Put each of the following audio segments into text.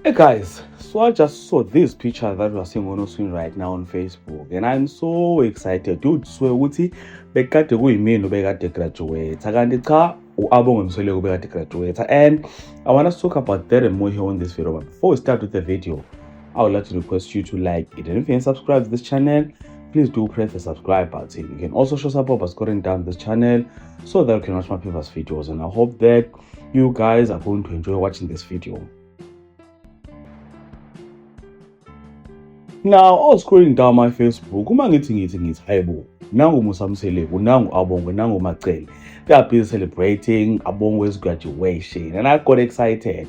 Hey guys, so I just saw this picture that we are seeing on screen right now on Facebook, and I'm so excited. Dude, swear ukuthi bekade kuyimini ubekade graduate. Kanti cha, uAbonge Msoleko ubekade graduate. And I want us to talk about that and more here on this video. But before we start with the video, I would like to request you to like it. And if you haven't subscribed to this channel, please do press the subscribe button. You can also show support by scrolling down this channel so that you can watch my previous videos. And I hope that you guys are going to enjoy watching this video. Now, I was scrolling down my Facebook. Uma ngithi hayibo, nangu Musa Msoleko, nangu Abonge, nangu Macele. They are busy celebrating Abonge's graduation, and I got excited.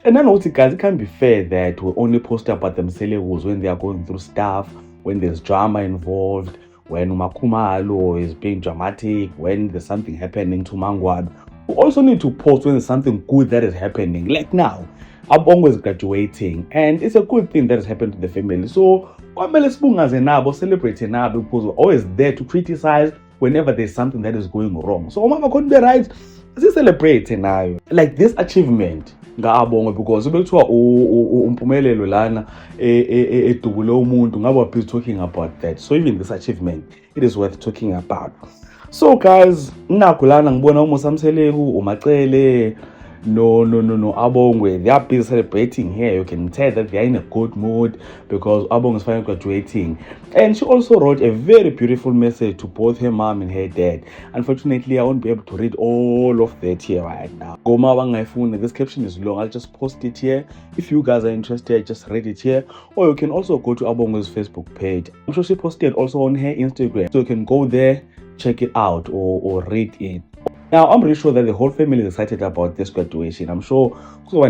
And I know, guys, it can't be fair that we only post about them Msolekos when they are going through stuff, when there's drama involved, when Umakhumalo is being dramatic, when there's something happening to Mangwab. We also need to post when there's something good that is happening. Like now, Abonge is graduating, and it's a good thing that has happened to the family. So, kwamele sibungaze nabo, celebrate nabo, because we're always there to criticize whenever there's something that is going wrong. So, mama couldn't be right. Celebrate now. Like this achievement, Abonge, because ubekuthiwa umpumelelo lana edubule umuntu ngabe busy talking about that. So even this achievement, it is worth talking about. So guys, nakho lana ngibona uMusa Msoleko, uMacele, no, Abonge, they are busy celebrating here. You can tell that they are in a good mood because Abonge is finally graduating. And she also wrote a very beautiful message to both her mom and her dad. Unfortunately, I won't be able to read all of that here right now. The description is long. I'll just post it here. If you guys are interested, just read it here. Or you can also go to Abonge's Facebook page. I'm sure she posted also on her Instagram. So you can go there, check it out or read it. Now, I'm pretty sure that the whole family is excited about this graduation. I'm sure but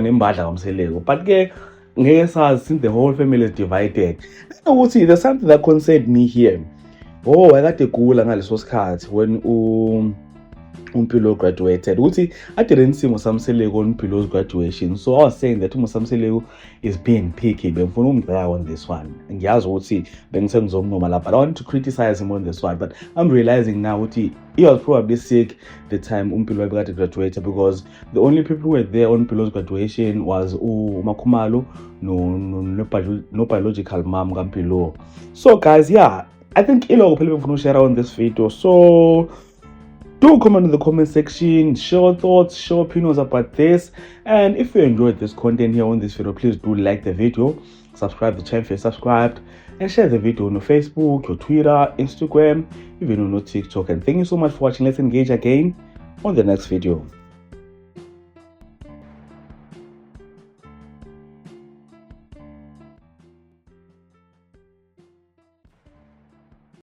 since the whole family is divided, there's something that concerned me here. Oh, I got a cool analysis card when Umpilo graduated. I didn't see Musa Msoleko on Umpilo's graduation. So I was saying that Musa Msoleko is being picky. But on this one. And yes, but I want to criticize him on this one. But I'm realizing now he was probably sick the time Umpilo graduated, because the only people who were there on Umpilo's graduation was Umakhumalo, no biological mom Umpilo. So guys, yeah, I think ilo people share on this video. So do comment in the comment section, share your thoughts, share opinions about this. And if you enjoyed this content here on this video, please do like the video, subscribe to the channel if you're subscribed, and share the video on your Facebook, your Twitter, Instagram, even on your TikTok. And thank you so much for watching. Let's engage again on the next video.